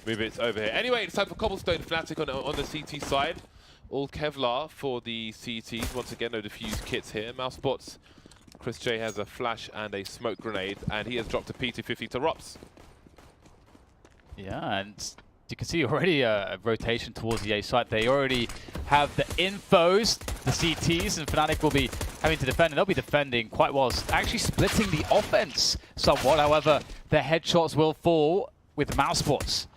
Move it over here. Anyway, it's time for Cobblestone Fnatic on the CT side. All Kevlar for the CTs. Once again, no defuse kits here. Mousesports. Chris J has a flash and a smoke grenade, and he has dropped a P250 to Rops. Yeah, and you can see already a rotation towards the A site. They already have the infos, the CTs, and Fnatic will be having to defend, and they'll be defending quite well, actually splitting the offense somewhat. However, their headshots will fall with Mousesports,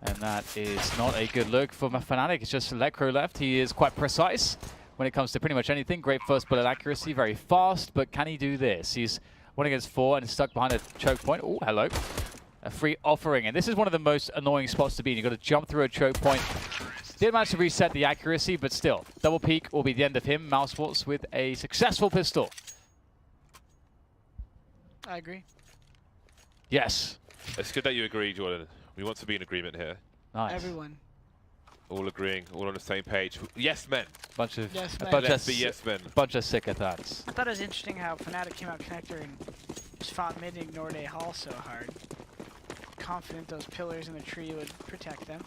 and that is not a good look for Fnatic. It's just Lekro left. He is quite precise when it comes to pretty much anything. Great first bullet accuracy, very fast, but can he do this? He's 1 against 4 and is stuck behind a choke point. Oh, hello. A free offering, and this is one of the most annoying spots to be in. You've got to jump through a choke point. Did manage to reset the accuracy, but still, double peek will be the end of him. Mousesports with a successful pistol. I agree. Yes. It's good that you agree, Jordan. We want to be in agreement here. Nice. Everyone. All agreeing, all on the same page. Yes, men. Bunch of yes, men. Let's be yes, men. Bunch of sick attacks. I thought it was interesting how Fnatic came out connector and just fought mid and ignored a hall so hard. Confident those pillars in the tree would protect them.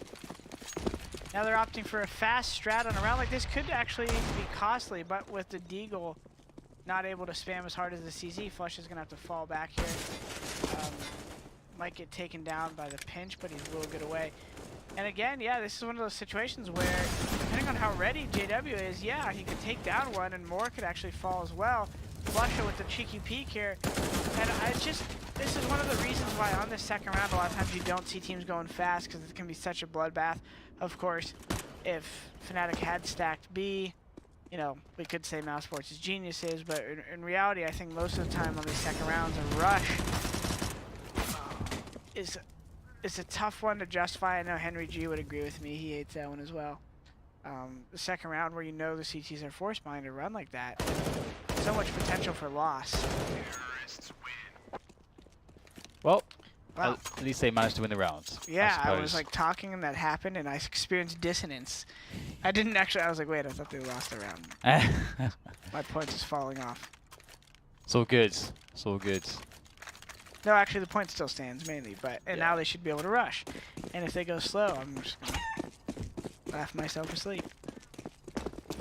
Now they're opting for a fast strat on a round like this. Could actually be costly, but with the Deagle not able to spam as hard as the CZ, Flush is going to have to fall back here. Might get taken down by the pinch, but he's a little good away. And again, yeah, this is one of those situations where, depending on how ready JW is, yeah, he could take down one and more could actually fall as well. Flusher with the cheeky peek here. And it's just, this is one of the reasons why on this second round, a lot of times you don't see teams going fast because it can be such a bloodbath. Of course, if Fnatic had stacked B, you know, we could say Mousesports is geniuses, but in reality, I think most of the time on these second rounds, a rush is a tough one to justify. I know Henry G would agree with me. He hates that one as well. The second round where you know the CTs are force buying to run like that, so much potential for loss. Well, at least they managed to win the rounds. Yeah, I was like talking and that happened and I experienced dissonance. I didn't actually, I was like, wait, I thought they lost the round. My point is falling off. It's all good. It's all good. No, actually the point still stands mainly, but now they should be able to rush. And if they go slow, I'm just gonna laugh myself asleep.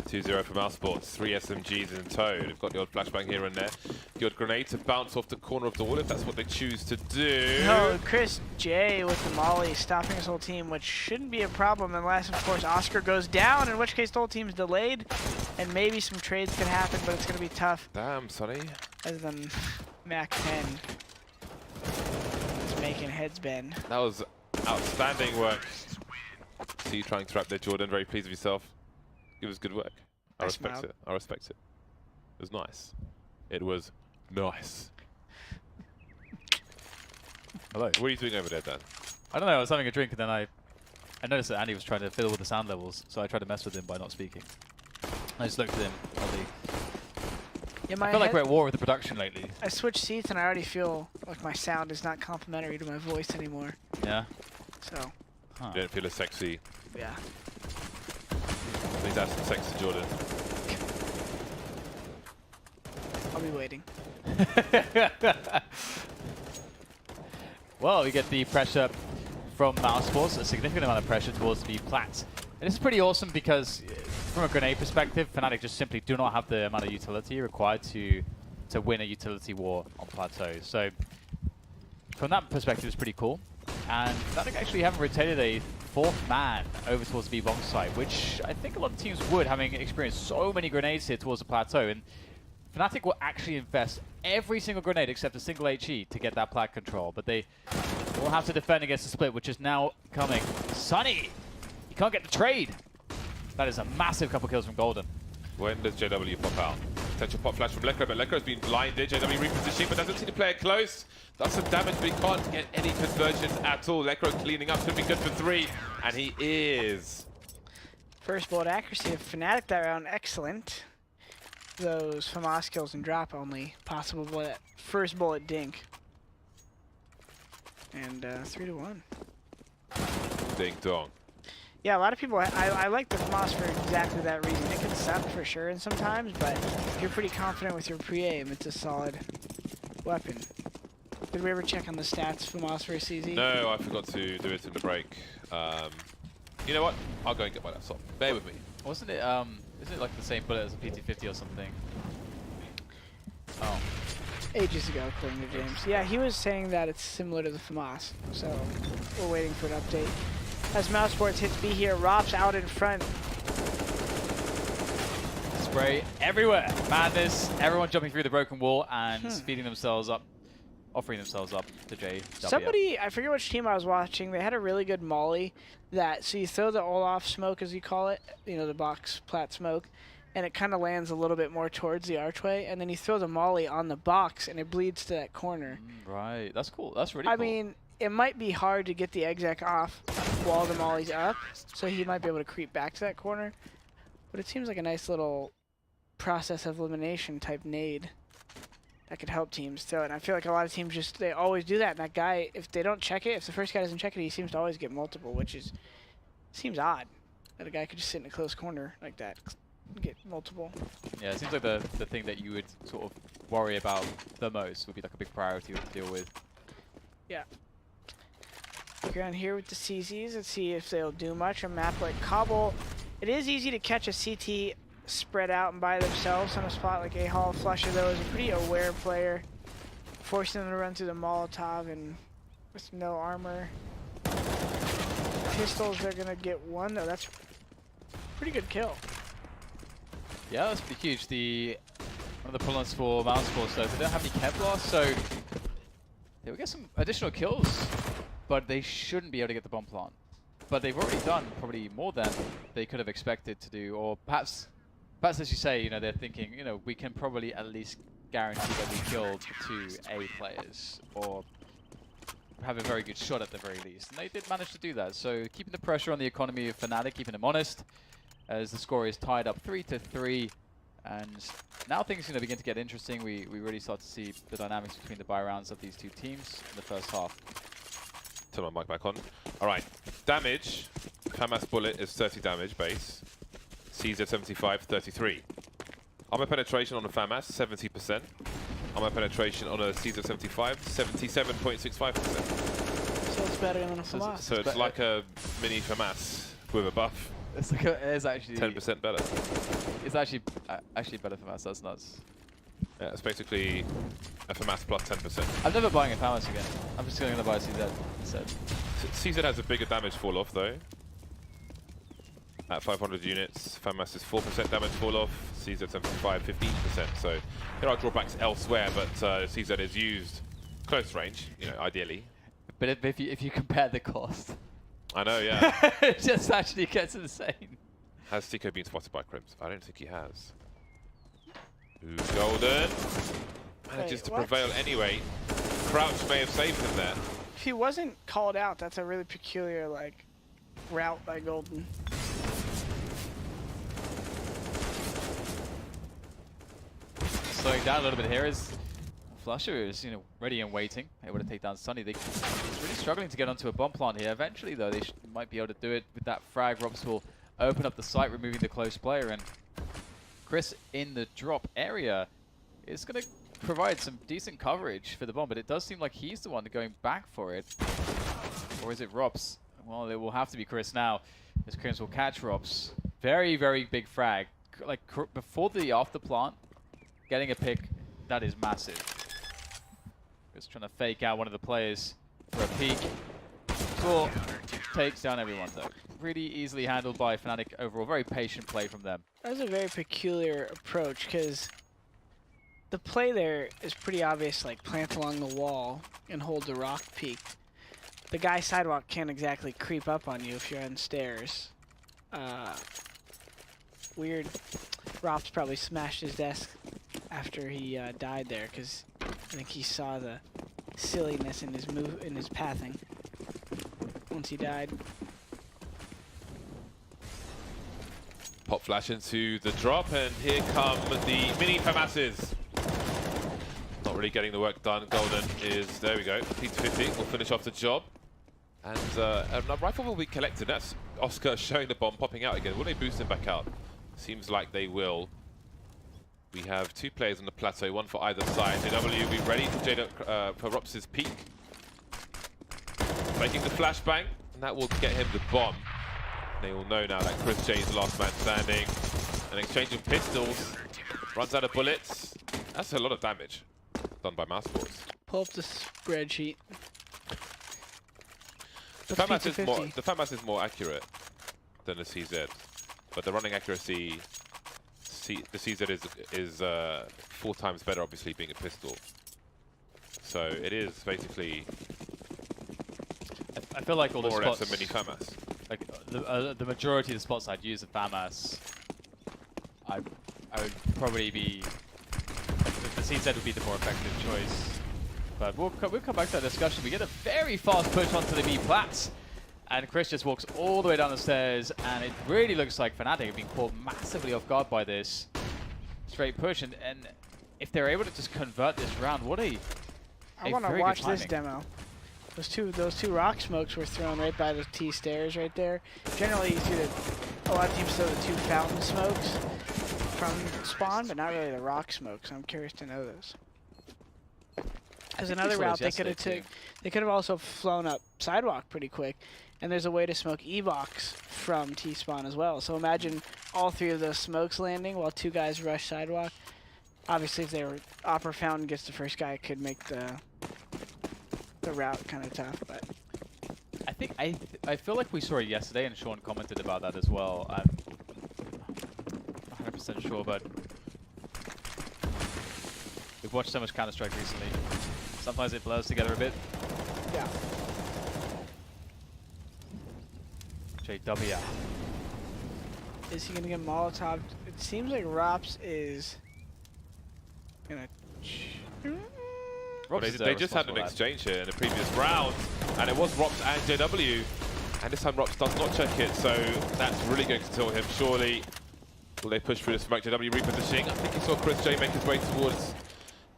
2-0 for Mousesports, 3 SMGs in tow. They've got the odd flashbang here and there. The odd grenade to bounce off the corner of the wall if that's what they choose to do. No, Chris J with the molly stopping his whole team, which shouldn't be a problem unless, of course, Oscar goes down, in which case the whole team's delayed. And maybe some trades could happen, but it's going to be tough. Damn, Sonny. Other than Mac 10. It's making heads bend. That was outstanding work. See you trying to trap there, Jordan. Very pleased with yourself. It was good work. I respect it. I respect it. It was nice. It was nice. Hello. What are you doing over there, Dan? I don't know. I was having a drink and then I noticed that Andy was trying to fiddle with the sound levels, so I tried to mess with him by not speaking. I just looked at him. Yeah, I feel like we're at war with the production lately. I switched seats and I already feel like my sound is not complimentary to my voice anymore. Yeah. So. You don't feel as sexy. Yeah. Please have some sex to Jordan. I'll be waiting. Well, we get the pressure from Mousesports, a significant amount of pressure towards the plat. And this is pretty awesome because from a grenade perspective, Fnatic just simply do not have the amount of utility required to win a utility war on plateau. So from that perspective, it's pretty cool. And Fnatic actually haven't rotated a fourth man over towards the B-bomb site, which I think a lot of teams would, having experienced so many grenades here towards the plateau. And Fnatic will actually invest every single grenade except a single HE to get that plat control. But they will have to defend against the split, which is now coming. Sunny! You can't get the trade! That is a massive couple kills from Golden. When does JW pop out? Potential pop flash from Lekro, but Lekro's been blinded. JW repositioning, but doesn't seem to play it close. Does some damage, but he can't get any conversions at all. Lekro cleaning up, should be good for 3, and he is. First bullet accuracy of Fnatic that round, excellent. Those FAMAS kills and drop only possible bullet, first bullet dink. And 3-1. Ding dong. Yeah, a lot of people, I like the FAMAS for exactly that reason. It can suck for sure and sometimes, but if you're pretty confident with your pre-aim, it's a solid weapon. Did we ever check on the stats for Mouse versus CZ? No, I forgot to do it in the break. You know what? I'll go and get my laptop. Bear with me. Wasn't it, isn't it like the same bullet as a PT50 or something? Oh. Ages ago, according to James. Yeah, he was saying that it's similar to the FAMAS, so we're waiting for an update. As Mousesports hits B here, Rop's out in front. Spray everywhere. Madness. Everyone jumping through the broken wall and speeding themselves up, offering themselves up to JW. Somebody, I forget which team I was watching, they had a really good molly that, so you throw the Olaf smoke, as you call it, you know, the box plat smoke, and it kind of lands a little bit more towards the archway, and then you throw the molly on the box, and it bleeds to that corner. Right. That's cool. That's really cool. I mean, it might be hard to get the exec off while the molly's up, so he might be able to creep back to that corner, but it seems like a nice little process of elimination type nade that could help teams throw it. And I feel like a lot of teams just, they always do that. And that guy, if they don't check it, if the first guy doesn't check it, he seems to always get multiple, which is, seems odd that a guy could just sit in a close corner like that and get multiple. Yeah, it seems like the thing that you would sort of worry about the most would be like a big priority to deal with. Yeah. Around here with the CZs, let's see if they'll do much. A map like Cobble, it is easy to catch a CT spread out and by themselves on a spot like A-Hall. Flusher, though, is a pretty aware player, forcing them to run through the Molotov and with no armor. Pistols, they're going to get one, though. That's a pretty good kill. Yeah, that's pretty huge. One of the pull-ons for Mousesports, though, they don't have any Kevlar, so they will get some additional kills, but they shouldn't be able to get the bomb plant. But they've already done probably more than they could have expected to do, or perhaps as you say, you know, they're thinking, you know, we can probably at least guarantee that we killed 2 A players, or have a very good shot at the very least. And they did manage to do that. So keeping the pressure on the economy of Fnatic, keeping them honest, as the score is tied up 3-3. And now things are going to begin to get interesting. We really start to see the dynamics between the buy rounds of these two teams in the first half. Turn my mic back on. All right, damage. FAMAS bullet is 30 damage base. CZ 75, 33. Armor penetration on a FAMAS, 70%. Armor penetration on a CZ 75, 77.65%. So it's better than a FAMAS. So it's like a mini FAMAS with a buff. It's like it's actually 10% better. It's actually better for FAMAS. That's nuts. Yeah, it's basically a FAMAS plus 10%. I'm never buying a FAMAS again. I'm just going to buy a CZ instead. CZ has a bigger damage fall off though. At 500 units, FAMAS is 4% damage fall off, CZ 75 15%. So there are drawbacks elsewhere, but CZ is used close range, you know, ideally. But if you compare the cost, I know, yeah. it just actually gets insane. Has Tico been spotted by Crimps? I don't think he has. Ooh, Golden manages to prevail anyway. Crouch may have saved him there. If he wasn't called out, that's a really peculiar like route by Golden. Slowing down a little bit here is Flusher is, you know, ready and waiting, able to take down Sunny. They're really struggling to get onto a bomb plant here. Eventually, though, they might be able to do it with that frag. Robs will open up the site, removing the close player, and Chris in the drop area is going to provide some decent coverage for the bomb, but it does seem like he's the one going back for it. Or is it Robs? Well, it will have to be Chris now, as Chris will catch Robs. Very, very big frag. Like, before the after plant, getting a pick, that is massive. Just trying to fake out one of the players for a peek. Cool. Takes down everyone, though. Really easily handled by Fnatic overall. Very patient play from them. That was a very peculiar approach, because the play there is pretty obvious, like plant along the wall and hold the rock peak. The guy sidewalk can't exactly creep up on you if you're on stairs. Weird. Rops probably smashed his desk after he died there, because I think he saw the silliness in his pathing once he died. Pop flash into the drop, and here come the mini FAMASes. Not really getting the work done. Golden is, there we go, P250 will finish off the job. And a rifle will be collected. That's Oscar showing the bomb popping out again. Will they boost him back out? Seems like they will. We have 2 players on the plateau, one for either side. JW will be ready for Rops's peak. Making the flashbang, and that will get him the bomb. And they all know now that Chris J is the last man standing. An exchange of pistols, runs out of bullets. That's a lot of damage done by Mousesports. Pull up the spreadsheet. The FAMAS is more accurate than the CZ, but the running accuracy, the CZ is 4 times better, obviously being a pistol. So it is basically. I feel like all the more spots, or less a mini FAMAS. Like the majority of the spots I'd use the FAMAS, I would probably be. The CZ would be the more effective choice. But we'll come back to that discussion. We get a very fast push onto the B plats, and Chris just walks all the way down the stairs, and it really looks like Fnatic have been caught massively off guard by this straight push. And if they're able to just convert this round, what a I want to watch this demo. Those two rock smokes were thrown right by the T stairs right there. Generally, you see a lot of teams throw the 2 fountain smokes from spawn, but not really the rock smokes. I'm curious to know those. As another route, they could have also flown up sidewalk pretty quick, and there's a way to smoke E-box from T-spawn as well. So imagine all 3 of those smokes landing while 2 guys rush sidewalk. Obviously, if they were Opera Fountain gets the first guy, it could make the route kind of tough. But I feel like we saw it yesterday, and Sean commented about that as well. I'm not 100% sure, but we've watched so much Counter-Strike recently. Sometimes it blurs together a bit. Yeah. JW. Is he going to get Molotov? It seems like Rops is going to... Well, they just had an exchange here in the previous round, and it was Rops and JW. And this time Rops does not check it, so that's really going to kill him, surely. Will they push through the smoke? JW repositioning. I think he saw Chris J make his way towards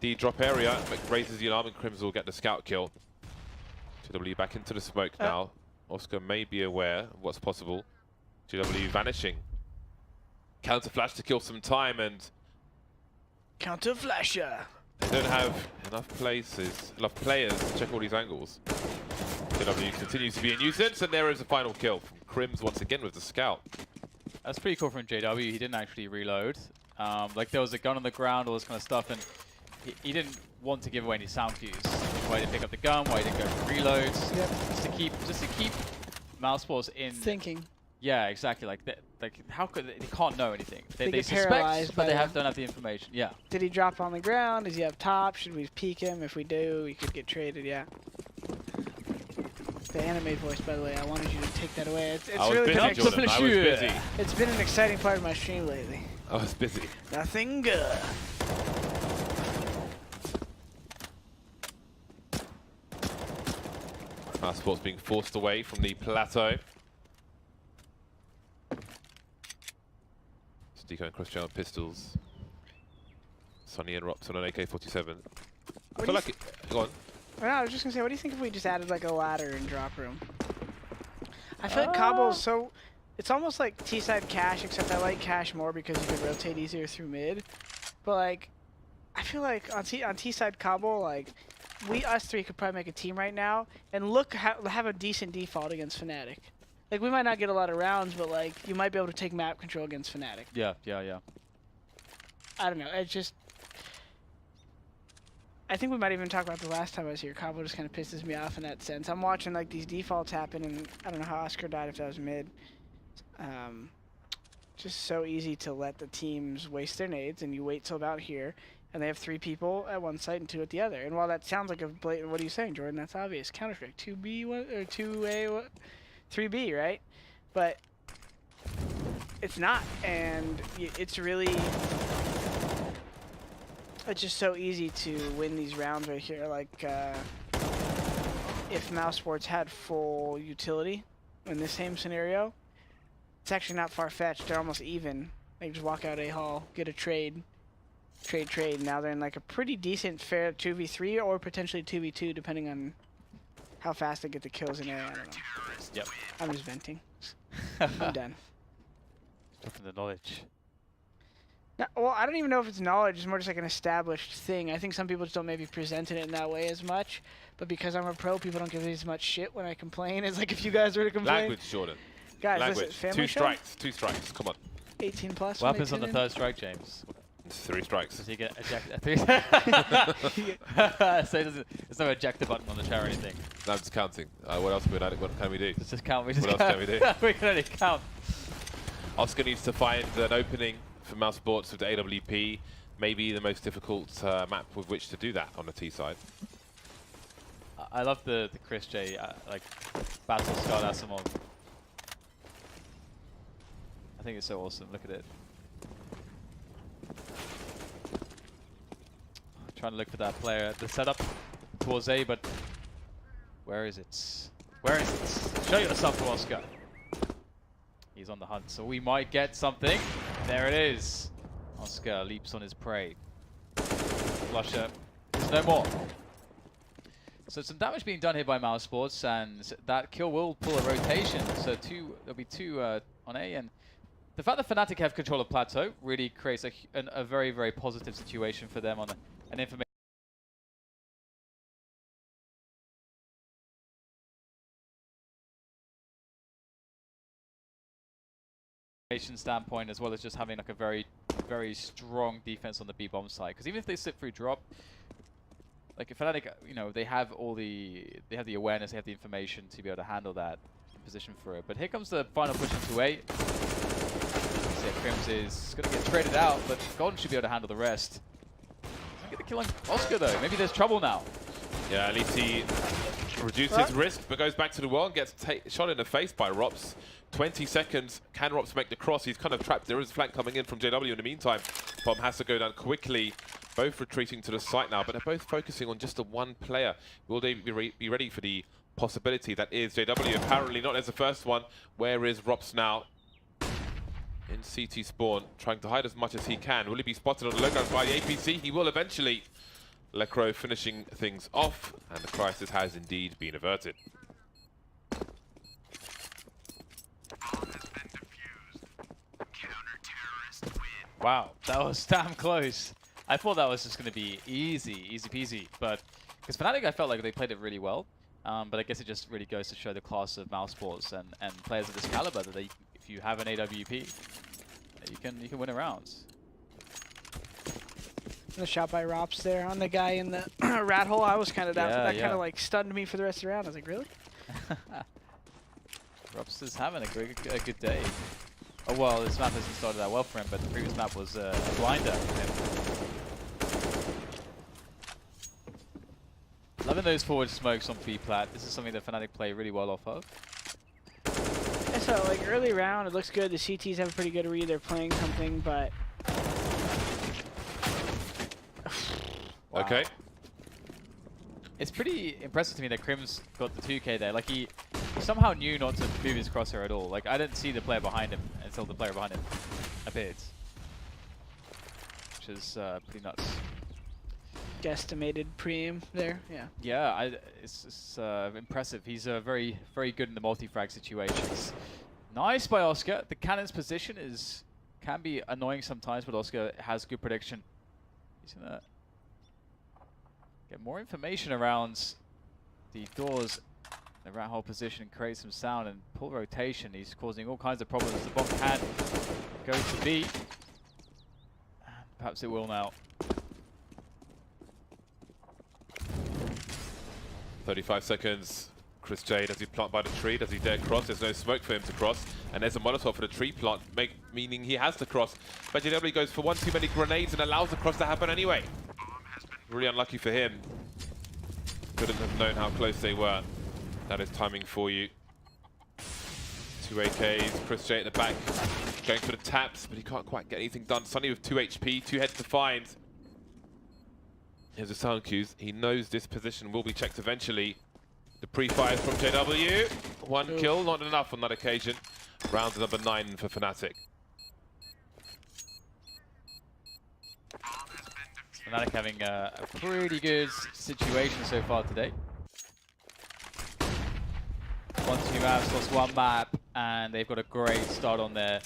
the drop area. Raises the alarm, and Crims will get the scout kill. JW back into the smoke now. Oscar may be aware of what's possible. JW vanishing. Counter flash to kill some time, and Counter flasher. they don't have enough players to check all these angles. JW continues to be a nuisance, and there is a final kill from Crims once again with the scout. That's pretty cool from JW. He didn't actually reload. Like there was a gun on the ground, all this kind of stuff, and he didn't want to give away any sound cues. Why he didn't pick up the gun? Why he didn't go for reloads? Yep. Just to keep Mousesports in thinking. Yeah, exactly. Like how could they can't know anything? They get suspect, paralyzed but they by don't have the information. Yeah. Did he drop on the ground? Does he have top? Should we peek him? If we do, he could get traded. Yeah. The anime voice, by the way, I wanted you to take that away. It's really been Jordan. I was busy. It's been an exciting part of my stream lately. I was busy. Nothing good. Mousesports being forced away from the plateau. Stico and Christian on pistols. Sonny and Rops on an AK-47. I feel like go on. No, I was just gonna say, what do you think if we just added like a ladder in drop room? I feel like Cobble's so, it's almost like T-side cash, except I like cash more because you can rotate easier through mid. But like, I feel like on T-side Cobble, like us 3 could probably make a team right now and have a decent default against Fnatic. Like we might not get a lot of rounds, but like you might be able to take map control against Fnatic. Yeah. I don't know. It's just. I think we might even talk about the last time I was here. Cobble just kind of pisses me off in that sense. I'm watching like these defaults happen, and I don't know how Oscar died if that was mid. Just so easy to let the teams waste their nades, and you wait till about here, and they have 3 people at one site and 2 at the other. And while that sounds like a blatant, what are you saying, Jordan? That's obvious. Counter-Strike 2B or 2A, 3B, right? But it's not, and it's really. It's just so easy to win these rounds right here. Like, if Mousesports had full utility in this same scenario, it's actually not far-fetched. They're almost even. They just walk out A-Hall, get a trade, and now they're in like a pretty decent, fair 2v3 or potentially 2v2, depending on how fast they get the kills in A. I don't know. Yep. I'm just venting. I'm done. Stuff in the knowledge. Well, I don't even know if it's knowledge. It's more just like an established thing. I think some people just don't maybe present it in that way as much. But because I'm a pro, people don't give me as much shit when I complain. It's like if you guys were to complain. Language, Jordan. Guys, Language. listen, family Two show? strikes. 2 strikes. Come on. 18 plus. What happens on the third strike, James? It's 3 strikes. Does he get ejected? So it doesn't, there's no ejector button on the chair or anything. No, I'm just counting. What else what can we do? Let's just count. What else can we do? We can only count. Oscar needs to find an opening for Mousesports with the AWP. Maybe the most difficult map with which to do that on the T side. I love the Chris J like battle Scott Asimov. I think it's so awesome. Look at it. Trying to look for that player. The setup towards A, but where is it? Where is it? Show yourself to Oscar. He's on the hunt, so we might get something. There it is. Oscar leaps on his prey. Flusher. There's no more. So some damage being done here by Mousesports, and that kill will pull a rotation. So there'll be 2 on A, and the fact that Fnatic have control of Plateau really creates a very, very positive situation for them on an information standpoint, as well as just having like a very, very strong defense on the B bomb side. Because even if they slip through drop, like if Fnatic, you know, they have they have the awareness, they have the information to be able to handle that position for it. But here comes the final push into A. So Crims is going to get traded out, but Golden should be able to handle the rest. Get the kill on Oscar though. Maybe there's trouble now. Yeah, at least he reduces his risk, but goes back to the wall and gets shot in the face by Rops. 20 seconds. Can Rops make the cross? He's kind of trapped. There is a flank coming in from JW in the meantime. Bomb has to go down quickly. Both retreating to the site now, but they're both focusing on just the one player. Will they be ready for the possibility that is JW? Apparently not as the first one. Where is Rops now? In CT spawn, trying to hide as much as he can. Will he be spotted on the low ground by the APC? He will eventually. Lecro finishing things off, and the crisis has indeed been averted. Wow, that was damn close. I thought that was just going to be easy peasy, but because Fnatic, I felt like they played it really well. But I guess it just really goes to show the class of Mousesports and players of this caliber that if you have an AWP, you can win a round. The shot by Rops there on the guy in the rat hole. I was kind of down for that. Yeah. Kind of like stunned me for the rest of the round. I was like, really? Rops is having a good day. Oh well, this map hasn't started that well for him, but the previous map was a blinder for him. Loving those forward smokes on B plat. This is something that Fnatic play really well off of. Yeah, so like early round, it looks good. The CTs have a pretty good read. They're playing something, but Wow. Okay. It's pretty impressive to me that Crims got the 2k there. Like he somehow knew not to move his crosshair at all. Like I didn't see the player behind him until the player behind him appeared, which is pretty nuts. guesstimated preem there. Yeah. Yeah, it's impressive. He's very good in the multi-frag situations. Nice by Oscar. The cannon's position can be annoying sometimes, but Oscar has good prediction. He's gonna get more information around the doors, the rat hole position, and create some sound and pull rotation. He's causing all kinds of problems. The bomb can go to B. And perhaps it will now. 35 seconds. Chris J, does he plant by the tree? Does he dare cross? There's no smoke for him to cross. And there's a Molotov for the tree plant, meaning he has to cross. But JW goes for one too many grenades and allows the cross to happen anyway. Really unlucky for him. Couldn't have known how close they were. That is timing for you. 2 AKs, Chris J at the back. Going for the taps, but he can't quite get anything done. Sunny with 2 HP, 2 heads to find. Here's the sound cues. He knows this position will be checked eventually. The pre-fires from JW. One kill, not enough on that occasion. Round number 9 for Fnatic. Fnatic having a pretty good situation so far today. 1-2 maps, lost 1 map, and they've got a great start on their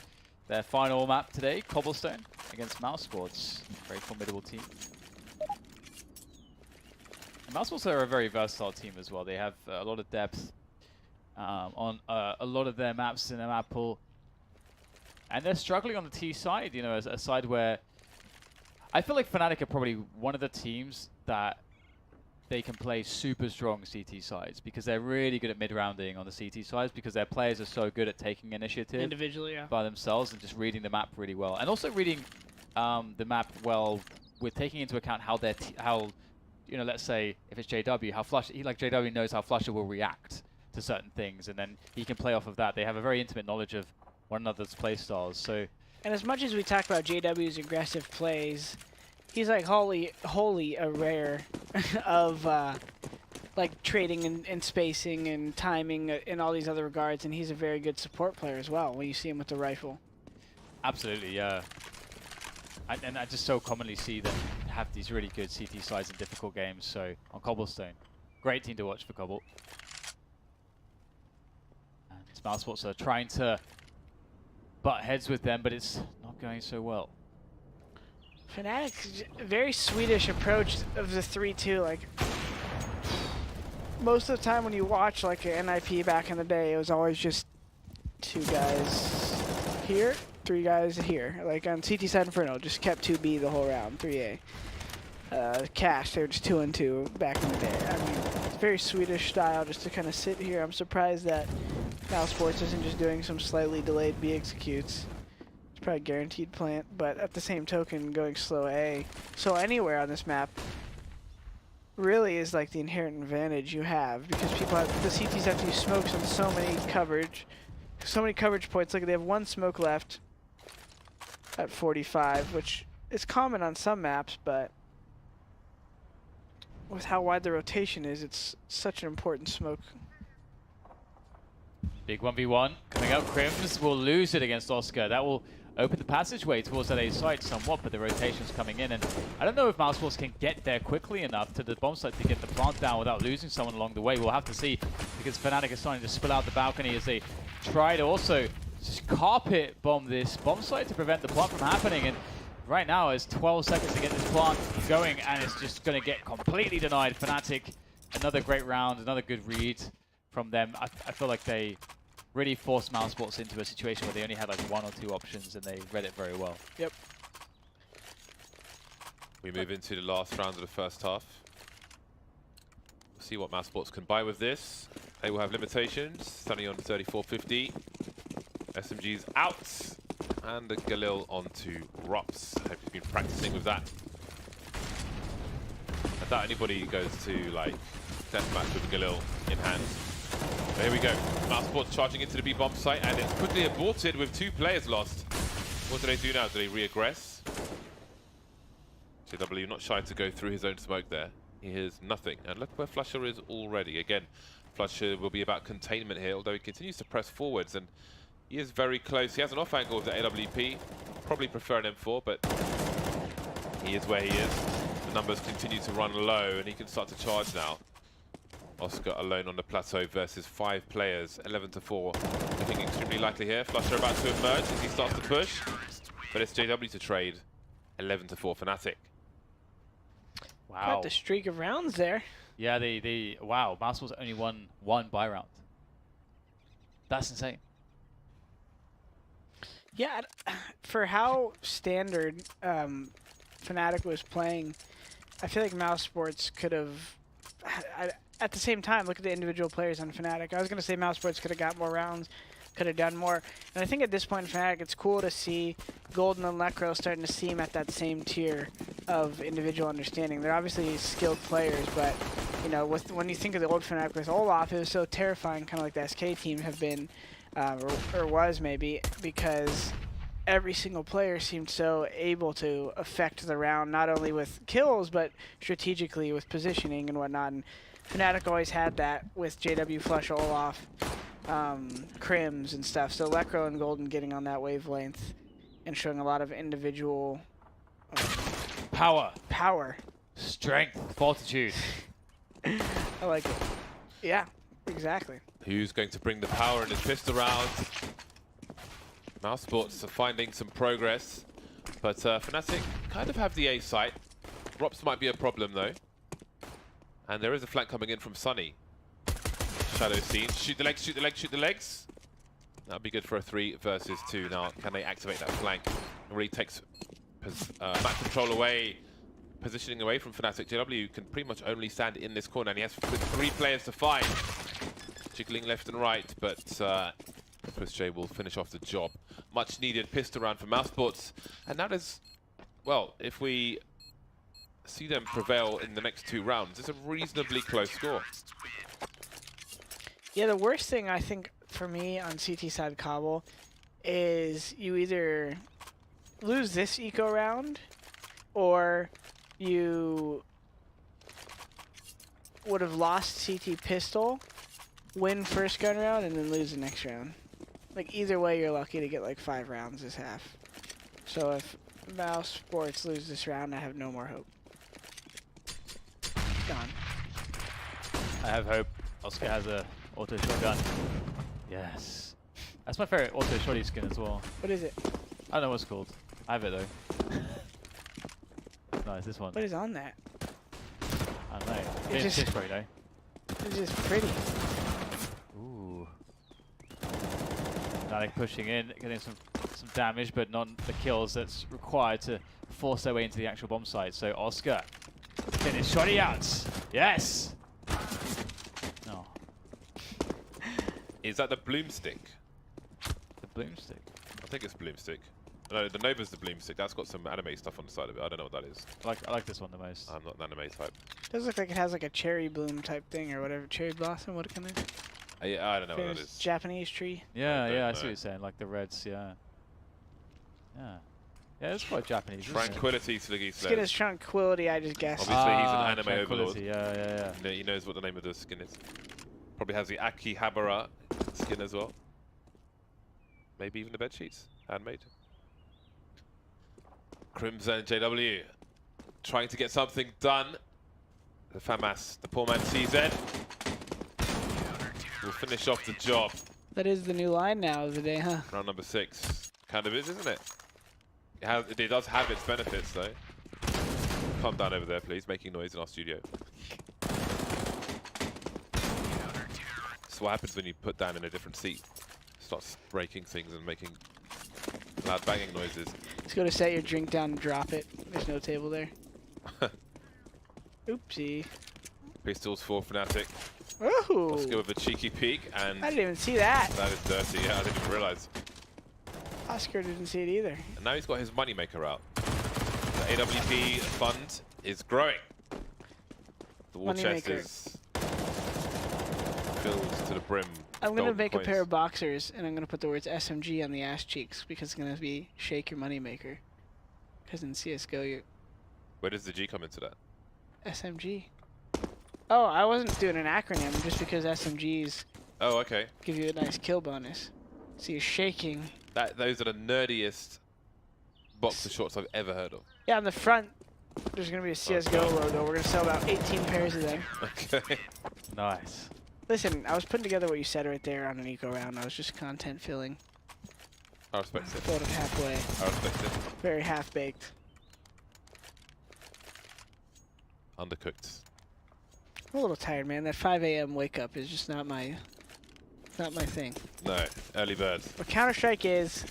their final map today, Cobblestone against Mousesports. Very formidable team. And Mousesports are a very versatile team as well. They have a lot of depth on a lot of their maps in their map pool. And they're struggling on the T side, you know, as a side where I feel like Fnatic are probably one of the teams that they can play super strong CT sides because they're really good at mid-rounding on the CT sides because their players are so good at taking initiative Individually, yeah. by themselves and just reading the map really well. And also reading the map well with taking into account how you know, let's say if it's JW, how JW knows how Flusher will react to certain things, and then he can play off of that. They have a very intimate knowledge of one another's play styles. So, and as much as we talk about JW's aggressive plays, he's like wholly aware of like trading and spacing and timing in all these other regards, and he's a very good support player as well when you see him with the rifle. Absolutely, yeah. And I just so commonly see them have these really good CT sides in difficult games. So on Cobblestone, great team to watch for Cobble. And Mousesports are trying to butt heads with them, but it's not going so well. Fnatic's very Swedish approach of the 3-2. Like most of the time when you watch like an NIP back in the day, it was always just 2 guys here, 3 guys here. Like on CT side Inferno, just kept 2B the whole round, 3A. Cash, they were just 2 and 2 back in the day. I mean, it's very Swedish style just to kind of sit here. I'm surprised that Mousesports isn't just doing some slightly delayed B executes. It's probably guaranteed plant, but at the same token, going slow A, so anywhere on this map really is like the inherent advantage you have because people have the CTs have to use smokes on so many coverage points. Look, they have 1 smoke left at 45, which is common on some maps, but with how wide the rotation is, it's such an important smoke. Big 1v1 coming up. Crims will lose it against Oscar. That will open the passageway towards that A site somewhat, but the rotation's coming in. And I don't know if Mousesports can get there quickly enough to the bomb site to get the plant down without losing someone along the way. We'll have to see because Fnatic is starting to spill out the balcony as they try to also just carpet bomb this bomb site to prevent the plant from happening. And right now it's 12 seconds to get this plant going, and it's just going to get completely denied. Fnatic, another great round, another good read from them. I feel like they really forced Mousesports into a situation where they only had like 1 or 2 options, and they read it very well. Yep. We move into the last round of the first half. We'll see what Mousesports can buy with this. They will have limitations, standing on 3450. SMG's out. And the Galil onto Rops. Hope he's been practicing with that. I doubt anybody goes to like deathmatch with a Galil in hand. There we go. Mousesports charging into the B bomb site, and it's quickly aborted with 2 players lost. What do they do now? Do they re-aggress? JW not shy to go through his own smoke there. He hears nothing. And look where Flusher is already. Again, Flusher will be about containment here, although he continues to press forwards, and he is very close. He has an off angle with the AWP. Probably prefer an M4, but he is where he is. The numbers continue to run low, and he can start to charge now. Oscar alone on the plateau versus 5 players, 11-4. Looking extremely likely here. Flusher about to emerge as he starts to push, but it's JW to trade. 11-4 Fnatic. Wow. Got the streak of rounds there. Yeah, wow, Mousesports only won 1 buy round. That's insane. Yeah, for how standard Fnatic was playing, I feel like Mousesports could have. At the same time, look at the individual players on Fnatic. I was going to say Mousesports could have got more rounds, could have done more. And I think at this point in Fnatic, it's cool to see Golden and Lekro starting to seem at that same tier of individual understanding. They're obviously skilled players, but you know, when you think of the old Fnatic with Olaf, it was so terrifying, kind of like the SK team have been, or was maybe, because every single player seemed so able to affect the round, not only with kills, but strategically with positioning and whatnot. And Fnatic always had that with JW, Flush, Olaf, Crims and stuff. So Lekro and Golden getting on that wavelength and showing a lot of individual power, strength, fortitude. I like it. Yeah, exactly. Who's going to bring the power in his pistol round? Mousesports are finding some progress, but Fnatic kind of have the A site. Rops might be a problem though. And there is a flank coming in from Sunny. Shadow scene. Shoot the legs, shoot the legs, shoot the legs. That'll be good for a 3 versus 2. Now, can they activate that flank? It really takes map control away, positioning away from Fnatic. JW can pretty much only stand in this corner, and he has 3 players to fight. Jiggling left and right, but Chris J will finish off the job. Much needed pistol round for Mousesports. And now there's, well, if we see them prevail in the next 2 rounds, it's a reasonably close score. Yeah, the worst thing I think for me on CT side Cobble is you either lose this eco round or you would have lost CT pistol, win first gun round, and then lose the next round. Like either way, you're lucky to get like 5 rounds this half. So if Mousesports lose this round, I have no more hope. Gone. I have hope. Oscar has a auto shotgun. Yes. That's my favorite auto shotty skin as well. What is it? I don't know what it's called. I have it though. Nice, this one. What is on that? I don't know. It's It's just- spray though. It's just pretty. Ooh. Fnatic pushing in, getting some damage, but not the kills that's required to force their way into the actual bomb site. So Oscar, finish shotty out. Yes. No, Is that the Bloomstick? the bloomstick. I think it's Bloomstick. No, the Nova's the Bloomstick. That's got some anime stuff on the side of it. I don't know what that is. I like this one the most. I'm not an anime type. Does look like it has like a cherry bloom type thing or whatever. Cherry blossom, what kind of I don't know what that is. Japanese tree? Yeah, I don't yeah, I see know. what you're saying. Like the reds, yeah. Yeah. Yeah, it's quite Japanese. isn't it? Tranquility, Sliggy Skin says. is tranquility, I just guessed. Obviously, he's an Ah, anime tranquility, overlord. Yeah. He knows what the name of the skin is. Probably has the Akihabara skin as well. Maybe even the bed sheets, handmade. Crimson JW trying to get something done. The FAMAS, the poor man CZ, will finish off the job. That is the new line now of the day, huh? Round number 6. Kind of is, isn't it? It does have its benefits, though. Calm down over there, please. Making noise in our studio. That's what happens when you put down in a different seat. Starts breaking things and making loud banging noises. Let's go to set your drink down and drop it. There's no table there. Oopsie. Pistols for Fnatic. Ooh! Let's go with a cheeky peek, and I didn't even see that. that is dirty. Yeah, I didn't even realize. Oscar didn't see it either. And now he's got his moneymaker out. The AWP fund is growing. The war chest Moneymaker. is filled to the brim. I'm gonna Golden make a pair coins. of boxers, and I'm gonna put the words SMG on the ass cheeks because it's gonna be shake your moneymaker. Because in CS:GO, you Where does the G come into that? SMG. Oh, I wasn't doing an acronym just because SMGs Oh, okay. give you a nice kill bonus. So you're shaking. Those are the nerdiest boxer shorts I've ever heard of. Yeah, on the front, there's gonna be a CS:GO logo. We're gonna sell about 18 pairs of them. Okay. Nice. Listen, I was putting together what you said right there on an eco round. I was just content filling. I respect it. Thought it halfway. I respect it. Very half baked. Undercooked. I'm a little tired, man. That 5 a.m. wake up is just not my thing. No, early bird. What Counter-Strike is,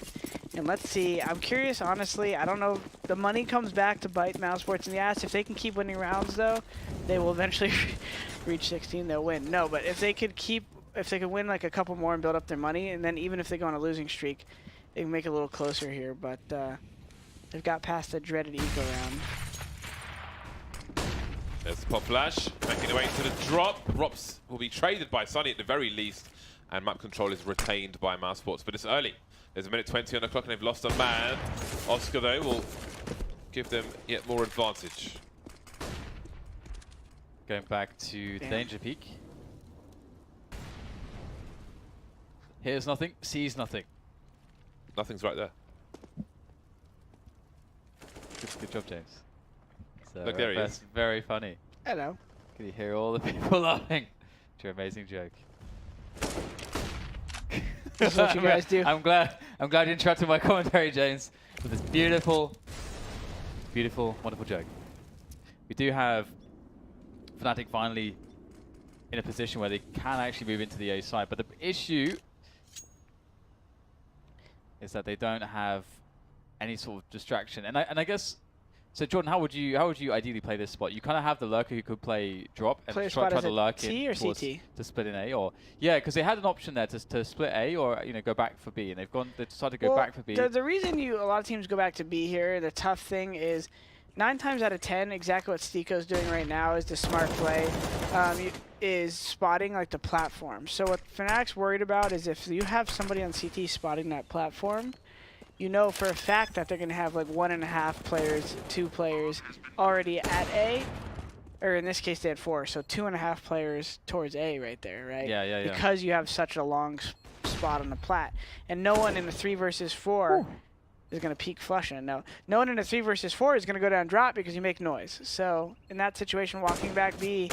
and let's see. I'm curious, honestly. I don't know. The money comes back to bite Mousesports in the ass. If they can keep winning rounds, though, they will eventually reach 16. They'll win. No, but if they could win like a couple more and build up their money, and then even if they go on a losing streak, they can make it a little closer here. But they've got past the dreaded eco round. There's the pop flash, making their way into the drop. Rops will be traded by Sunny at the very least, and map control is retained by Mousesports, but it's early. There's a minute 20 on the clock, and they've lost a man. Oscar, though, will give them yet more advantage. Going back to the danger peak. Hears nothing, sees nothing. Nothing's right there. Good job, James. So Look, there he that's is. very funny. Hello. Can you hear all the people laughing? It's your amazing joke. This is what you guys do. I'm glad I'm glad you interrupted my commentary, James, with this beautiful, beautiful, wonderful joke. We do have Fnatic finally in a position where they can actually move into the A side, but the issue is that they don't have any sort of distraction. And I guess, so Jordan, how would you ideally play this spot? You kind of have the lurker who could play drop and try to lurk in or CT? To split in A, or yeah, because they had an option there to split A or go back for B, and they decided to go back for B. The reason a lot of teams go back to B here, the tough thing is 9 times out of 10, exactly what Stico's doing right now is the smart play, is spotting like the platform. So what Fnatic's worried about is if you have somebody on CT spotting that platform, you know for a fact that they're going to have like 1.5 players, 2 players already at A, or in this case they had 4, so 2.5 players towards A right there, right? Yeah. Because you have such a long spot on the plat, and no one in the 3 versus 4 is going to peek flushing. No one in a 3 versus 4 is going to go down drop because you make noise. So in that situation, walking back B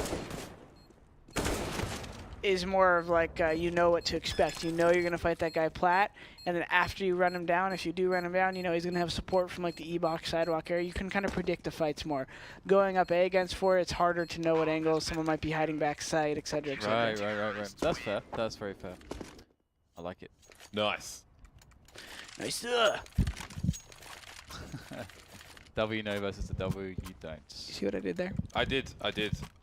is more of like you know what to expect. You know you're going to fight that guy plat, and then after you run him down, if you do run him down, you know he's going to have support from like the E-box sidewalk area. You can kind of predict the fights more. Going up A against 4, it's harder to know what angles someone might be hiding back side, etc. Right. That's fair. That's very fair. I like it. Nice. Nice. W no versus the W you don't. You see what I did there? I did.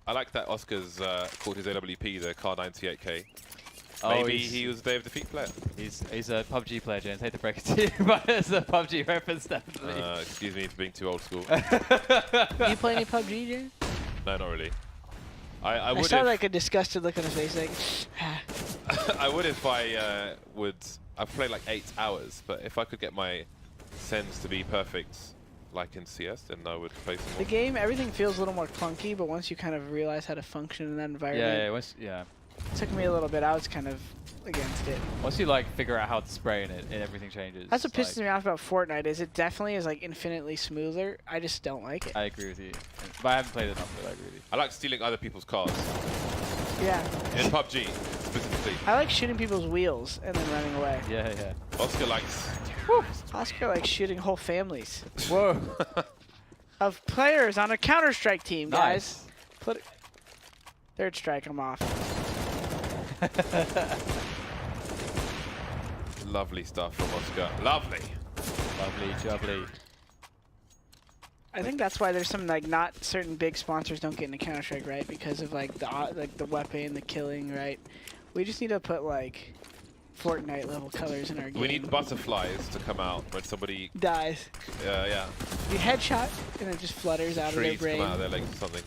I like that Oscar's called his AWP the Car 98K. Maybe he was a Day of Defeat player. He's a PUBG player, James. Hate to break it to you, but it's a PUBG reference, definitely. Excuse me for being too old school. Do you play any PUBG, James? No, not really. I would saw if, like a disgusted look on his face, like. I would if I would. I've played like 8 hours, but if I could get my sends to be perfect, like in CS, then I would play some more. The game, everything feels a little more clunky, but once you kind of realize how to function in that environment, yeah. It took me a little bit. I was kind of against it. Once you like figure out how to spray in it, and everything changes. That's what pisses me off about Fortnite. Is it definitely is like infinitely smoother. I just don't like it. I agree with you, but I haven't played enough. But I agree with you. I like stealing other people's cars. Yeah. In PUBG, specifically. I like shooting people's wheels and then running away. Yeah. Oscar likes. Woo. Oscar likes shooting whole families Whoa. of players on a Counter-Strike team, guys. Nice. Third strike, I'm off. Lovely stuff from Oscar. Lovely. Lovely. I think that's why there's some like not certain big sponsors don't get into Counter-Strike, right? Because of like the weapon, the killing, right? We just need to put like Fortnite level colors in our game. We need butterflies to come out when somebody dies. Yeah. You headshot and it just flutters out of their Trees brain. come out of their legs or something.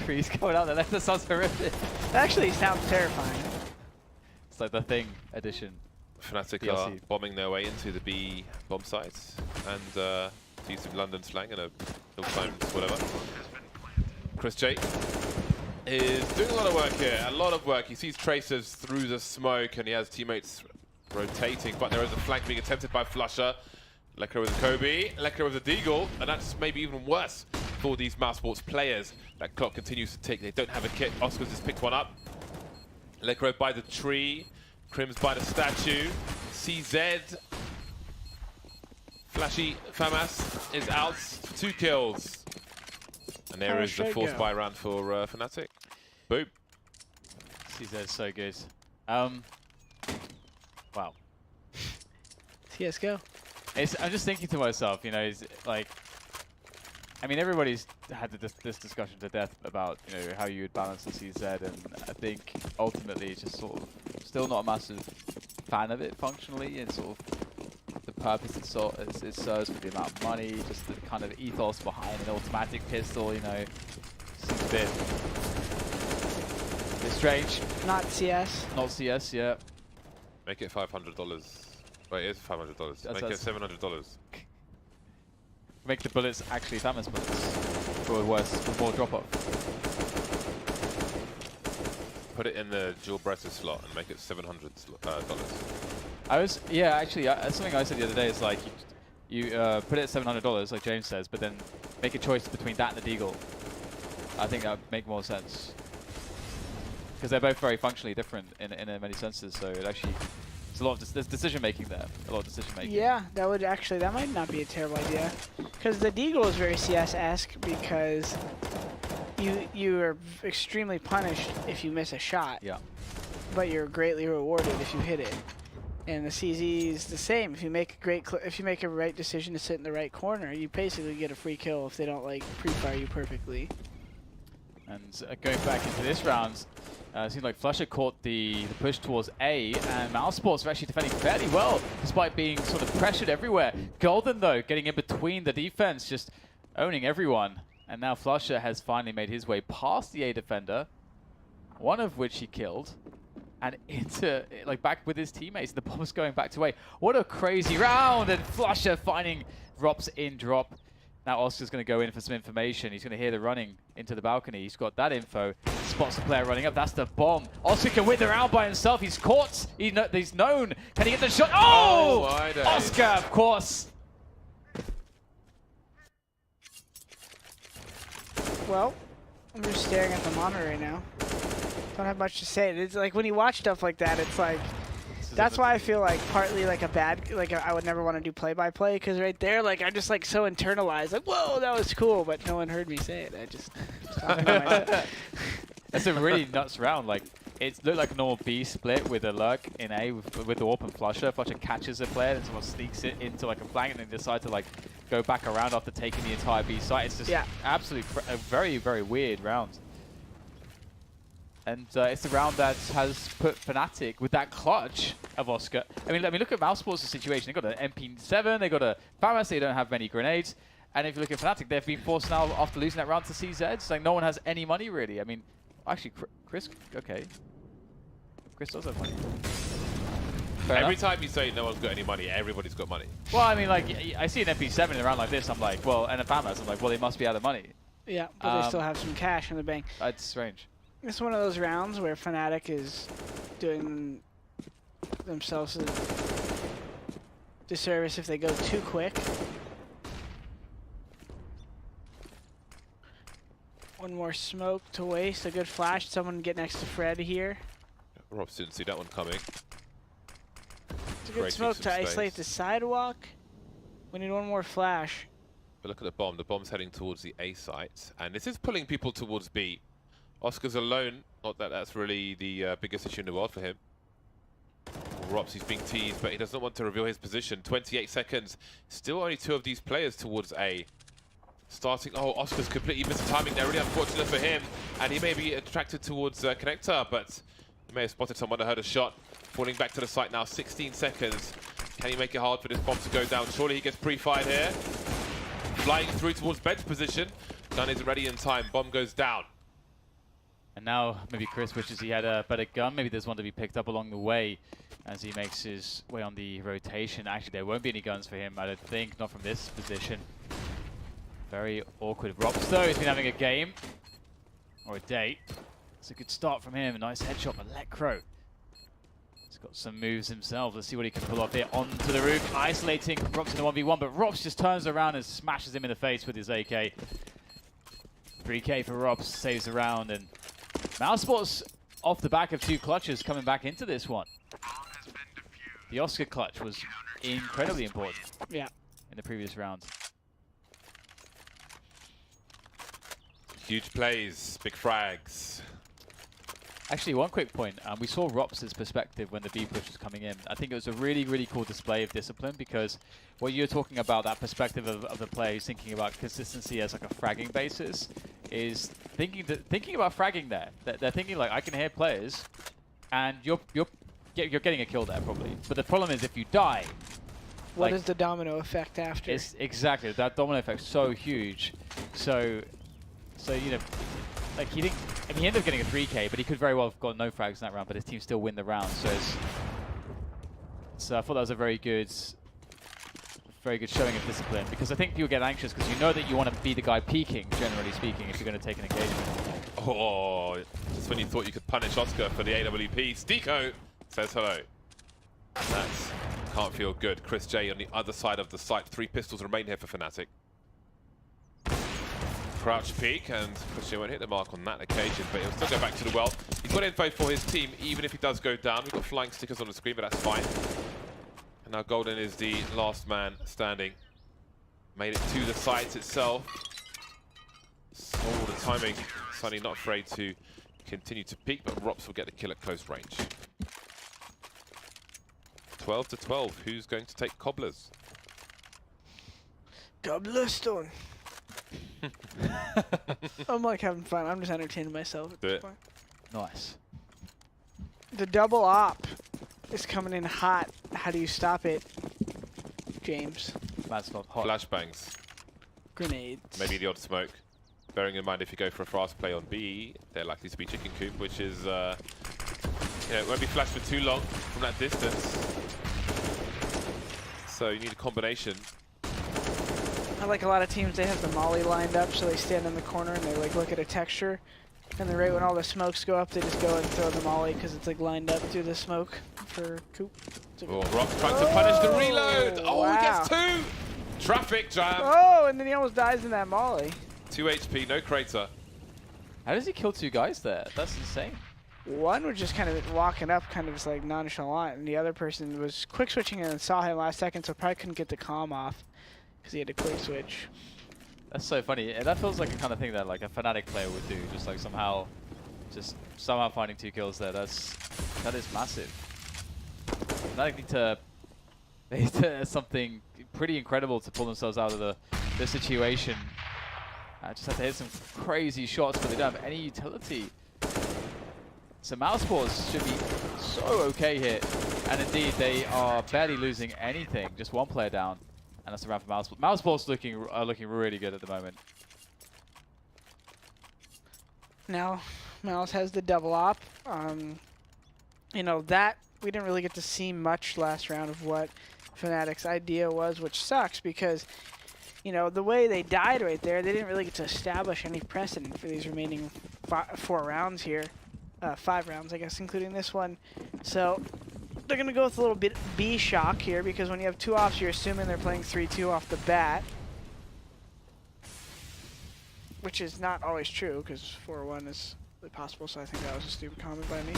Trees coming out there. That sounds horrific. That actually sounds terrifying. It's like the Thing edition. Fnatic DLC. are bombing their way into the B bomb sites, and to use some London slang and a hill climbs, whatever. Chris J is doing a lot of work here, a lot of work. He sees tracers through the smoke, and he has teammates rotating, but there is a flank being attempted by Flusher. Lekra with a Kobe, Lekra with a Deagle, and that's maybe even worse for these Mousesports players. That clock continues to tick. They don't have a kit. Oscar's just picked one up. Lekra by the tree, Crims by the statue, CZ. Flashy Famas is out, 2 kills. And there is the 4th buy round for Fnatic. Boom. CZ is so good. Wow. CSGO. I'm just thinking to myself, it's like, I mean, everybody's had this discussion to death about, how you would balance the CZ, and I think ultimately it's just sort of still not a massive fan of it functionally, and sort of the purpose it serves with the amount of money, just the kind of ethos behind an automatic pistol, seems a bit strange. Not CS. Not CS, yeah. Make it $500. Wait, it is $500. Make it $700. Make the bullets actually Thamus bullets. Or worse, with more drop-off. Put it in the dual breath slot and make it $700. Actually, something I said the other day is like, you put it at $700, like James says, but then make a choice between that and the Deagle. I think that would make more sense. Because they're both very functionally different in many senses, so it actually There's a lot of there's decision making there. A lot of decision making. Yeah, that might not be a terrible idea. Because the Deagle is very CS-esque because you are extremely punished if you miss a shot. Yeah. But you're greatly rewarded if you hit it. And the CZ is the same. If you make a right decision to sit in the right corner, you basically get a free kill if they don't like pre-fire you perfectly. And going back into this round, it seems like Flusher caught the push towards A, and Mousesports are actually defending fairly well, despite being sort of pressured everywhere. Golden, though, getting in between the defense, just owning everyone. And now Flusher has finally made his way past the A defender, one of which he killed, and into, like, back with his teammates. The bomb's going back to A. What a crazy round! And Flusher finding Rops in drop. Now Oscar's going to go in for some information. He's going to hear the running into the balcony. He's got that info. Spots the player running up. That's the bomb. Oscar can win the round by himself. He's caught. He's known. Can he get the shot? Oh! Oscar, of course. Well, I'm just staring at the monitor right now. Don't have much to say. It's like when you watch stuff like that, it's like... That's why I feel like partly like I would never want to do play-by-play, because right there, like, I'm just like so internalized, like, whoa, that was cool, but no one heard me say it. I just talking to myself. That's a really nuts round. Like, it looked like a normal B split with a lurk in A with the AWP and Flusher. Flusher catches a player, and someone sneaks it into like a flank, and then decide to like go back around after taking the entire B site. It's just absolutely a very, very weird round. And it's the round that has put Fnatic with that clutch of Oscar. I mean, look at Mousesports' situation. They've got an MP7, they've got a FAMAS, they don't have many grenades. And if you look at Fnatic, they've been forced now, after losing that round to CZ, it's like no one has any money, really. I mean, actually, Chris, okay. Chris does have money. Every time you say no one's got any money, everybody's got money. Well, I mean, like, I see an MP7 in a round like this, I'm like, well, and a FAMAS, I'm like, well, they must be out of money. Yeah, but they still have some cash in the bank. That's strange. It's one of those rounds where Fnatic is doing themselves a disservice if they go too quick. One more smoke to waste. A good flash. Someone get next to Fred here. Robs didn't see that one coming. It's a good smoke to isolate the sidewalk. We need one more flash. But look at the bomb. The bomb's heading towards the A site. And this is pulling people towards B. Oscar's alone. Not that that's really the biggest issue in the world for him. Rops, he's being teased, but he does not want to reveal his position. 28 seconds. Still only two of these players towards A. Starting. Oh, Oscar's completely missed the timing there. Really unfortunate for him. And he may be attracted towards Connector, but he may have spotted someone that heard a shot. Falling back to the site now. 16 seconds. Can he make it hard for this bomb to go down? Surely he gets pre-fired here. Flying through towards bench position. Gun isn't ready in time. Bomb goes down. And now maybe Chris wishes he had a better gun. Maybe there's one to be picked up along the way as he makes his way on the rotation. Actually, there won't be any guns for him, I don't think. Not from this position. Very awkward. Rops, though, he's been having a game. Or a day. It's a good start from him. A nice headshot from Electro. He's got some moves himself. Let's see what he can pull off here. Onto the roof. Isolating Rops in the 1v1. But Rops just turns around and smashes him in the face with his AK. 3k for Rops. Saves the round. And Mousesports off the back of two clutches coming back into this one. The Oscar clutch was incredibly important in the previous round. Huge plays, big frags. Actually, one quick point. We saw Rops' perspective when the B push was coming in. I think it was a really, really cool display of discipline, because what you're talking about, that perspective of the player who's thinking about consistency as like a fragging basis, is thinking about fragging there. They're thinking like, I can hear players, and you're getting a kill there probably. But the problem is if you die, what is the domino effect after? It's exactly, that domino effect's so huge. So you know, like he didn't. I mean, he ended up getting a 3k, but he could very well have got no frags in that round. But his team still win the round. So I thought that was a very good showing of discipline, because I think people get anxious because you know that you want to be the guy peeking, generally speaking, if you're going to take an engagement. Oh, just when you thought you could punish Oscar for the AWP, Steeko says hello. That can't feel good. Chris J on the other side of the site. 3 pistols remain here for Fnatic. crouch peek, and Christian won't hit the mark on that occasion, but he'll still go back to the well. He's got info for his team, even if he does go down. We've got flying stickers on the screen, but that's fine. And now Golden is the last man standing. Made it to the site itself. Oh, the timing. Sunny not afraid to continue to peek, but Rops will get the kill at close range. 12 to 12. Who's going to take Cobblers? Cobblestone. I'm like having fun. I'm just entertaining myself at this point. Nice. The double op is coming in hot. How do you stop it, James? That's not hot. Flashbangs. Grenades. Maybe the odd smoke. Bearing in mind, if you go for a fast play on B, they're likely to be chicken coop, which is, it won't be flashed for too long from that distance. So you need a combination. I like a lot of teams, they have the molly lined up, so they stand in the corner and they like look at a texture. And then right when all the smokes go up, they just go and throw the molly because it's like lined up through the smoke for coop. Oh, Rock's trying to punish the reload. Oh, wow. He gets two! Traffic jam. Oh, and then he almost dies in that molly. 2 HP, no crater. How does he kill two guys there? That's insane. One was just kind of walking up, kind of just like nonchalant, and the other person was quick switching and saw him last second, so probably couldn't get the comm off because he had to quick switch. That's so funny. And that feels like the kind of thing that like a Fnatic player would do, just like somehow finding 2 kills there. That is massive. Fnatic need to something pretty incredible to pull themselves out of the situation. Just have to hit some crazy shots, but they don't have any utility. So Mousesports should be so okay here. And indeed, they are barely losing anything. Just one player down. And that's around for Mousesports. Mousesports are looking really good at the moment. Now, Mouse has the double op. You know, that we didn't really get to see much last round of what Fnatic's idea was, which sucks because, you know, the way they died right there, they didn't really get to establish any precedent for these remaining 4 rounds here. 5 rounds, I guess, including this one. So they're going to go with a little bit B shock here because when you have 2 ops, you're assuming they're playing 3-2 off the bat. Which is not always true because 4-1 is possible, so I think that was a stupid comment by me.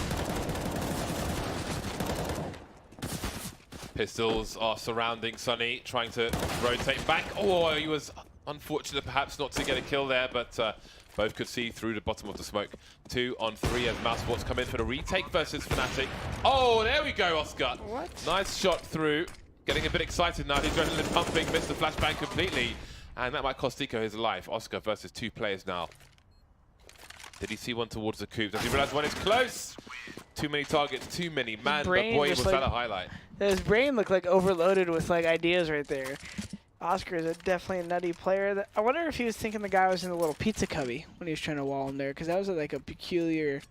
Pistols are surrounding Sunny, trying to rotate back. Oh, he was unfortunate perhaps not to get a kill there, but both could see through the bottom of the smoke. 2 on 3 as Mousesports come in for the retake versus Fnatic. Oh, there we go, Oscar. What? Nice shot through. Getting a bit excited now. The adrenaline pumping, missed the flashbang completely. And that might cost Tico his life. Oscar versus 2 players now. Did he see one towards the coop? Does he realize one is close? Too many targets, too many. Man, but boy, was that a highlight. His brain looked like overloaded with like ideas right there. Oscar is definitely a nutty player. I wonder if he was thinking the guy was in the little pizza cubby when he was trying to wall him there, because that was like a peculiar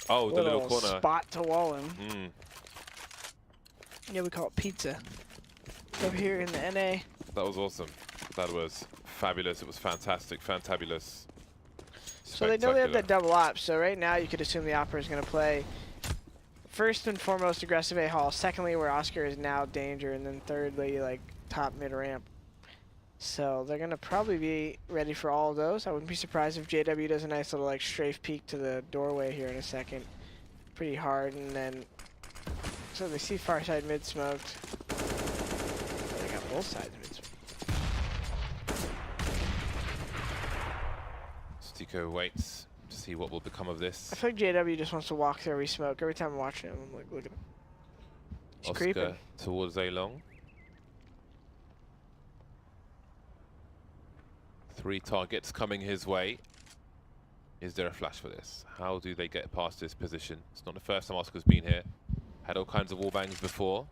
the little corner spot to wall him. Yeah, we call it pizza. Over here in the NA. That was awesome. That was fabulous. It was fantastic, fantabulous. So they know they have that double op, so right now you could assume the opera is going to play first and foremost aggressive A hall, secondly where Oscar is now danger, and then thirdly like top mid ramp. So they're going to probably be ready for all of those. I wouldn't be surprised if JW does a nice little like strafe peek to the doorway here in a second. Pretty hard, and then so they see far side mid smoked. They got both sides mid smoked. Tico waits to see what will become of this. I feel like JW just wants to walk through every smoke. Every time I'm watching him, I'm like, look at him. He's Oscar creeping. Towards A long. 3 targets coming his way. Is there a flash for this? How do they get past this position? It's not the first time Oscar's been here. Had all kinds of wall bangs before.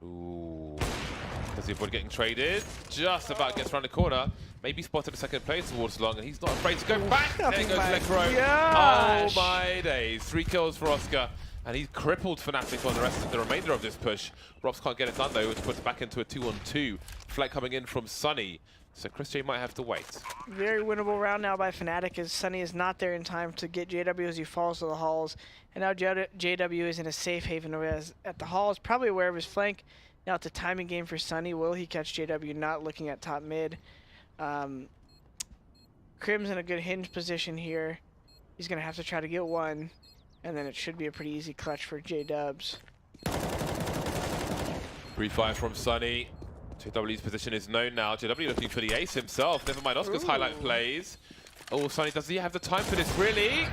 Ooh. Does he avoid getting traded? Just about gets around the corner. Maybe spotted a second play towards long, and he's not afraid to go back. There goes Lecro. Oh my days. 3 kills for Oscar. And he's crippled Fnatic on the remainder of this push. Robs can't get it done though, which puts it back into a 2-on-2. Flight coming in from Sunny. So Chris J might have to wait. Very winnable round now by Fnatic as Sunny is not there in time to get JW as he falls to the halls. And now JW is in a safe haven at the halls, probably aware of his flank. Now it's a timing game for Sunny. Will he catch JW not looking at top mid? Crim's in a good hinge position here. He's going to have to try to get one, and then it should be a pretty easy clutch for J-Dubs. 3-5 from Sunny. JW's position is known now. JW looking for the ace himself. Never mind Oscar's highlight plays. Oh, Sunny, does he have the time for this, really?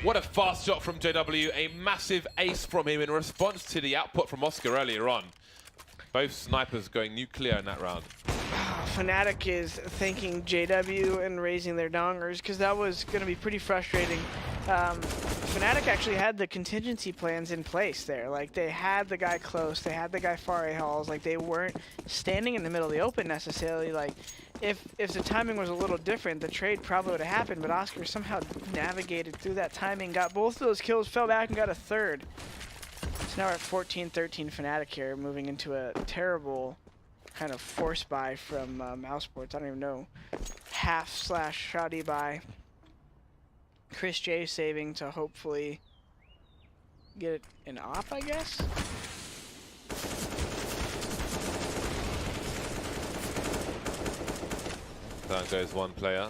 What a fast shot from JW. A massive ace from him in response to the output from Oscar earlier on. Both snipers going nuclear in that round. Fnatic is thanking JW and raising their dongers because that was going to be pretty frustrating. Fnatic actually had the contingency plans in place there. Like, they had the guy close, they had the guy far A halls. Like, they weren't standing in the middle of the open necessarily. Like, if the timing was a little different, the trade probably would have happened. But Oscar somehow navigated through that timing, got both of those kills, fell back, and got a third. So now we're at 14-13 Fnatic here, moving into a terrible kind of force buy from Mousesports. I don't even know. Half/shoddy buy. Chris J saving to hopefully get it an op, I guess. Down goes one player.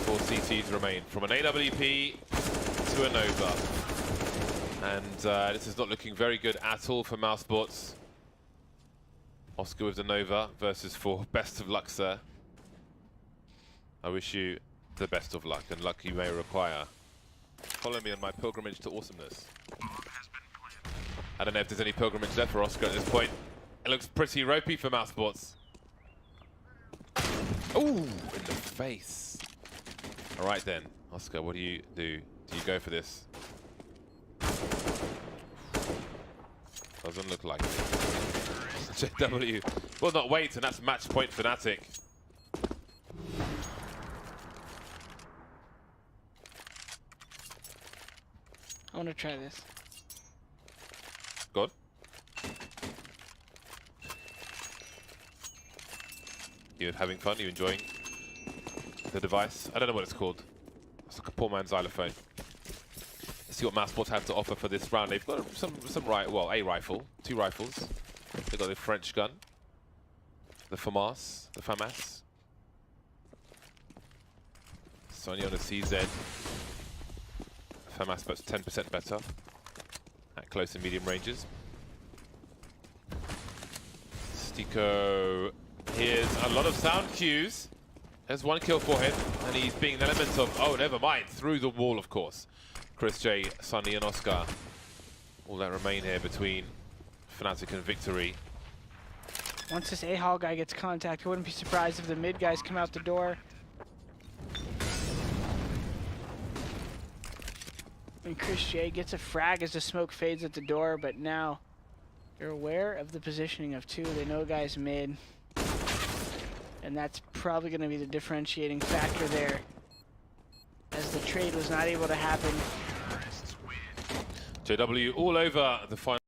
Four CTs remain from an AWP to a Nova. And this is not looking very good at all for Mousesports. Oscar with the Nova versus 4. Best of luck, sir. I wish you the best of luck and luck you may require. Follow me on my pilgrimage to awesomeness. I don't know if there's any pilgrimage left for Oscar at this point. It looks pretty ropey for Mousesports. Ooh, in the face. All right then, Oscar, what do you do? Do you go for this? Doesn't look like it. JW will not wait, and that's match point Fnatic. I want to try this. Good. You having fun? You enjoying the device? I don't know what it's called. It's like a poor man's xylophone. Let's see what Mousesports have to offer for this round. They've got a rifle, 2 rifles. They've got the French gun, the FAMAS, Sonya on a CZ. FAMAS but 10% better at close and medium ranges. Stico, here's a lot of sound cues. There's 1 kill for him, and he's being an element of, oh, never mind, through the wall, of course. Chris J, Sunny, and Oscar. All that remain here between Fnatic and Victory. Once this A-Hall guy gets contact, I wouldn't be surprised if the mid guys come out the door. And Chris J gets a frag as the smoke fades at the door, but now they're aware of the positioning of 2. They know guys mid. And that's probably going to be the differentiating factor there, as the trade was not able to happen. JW all over the final.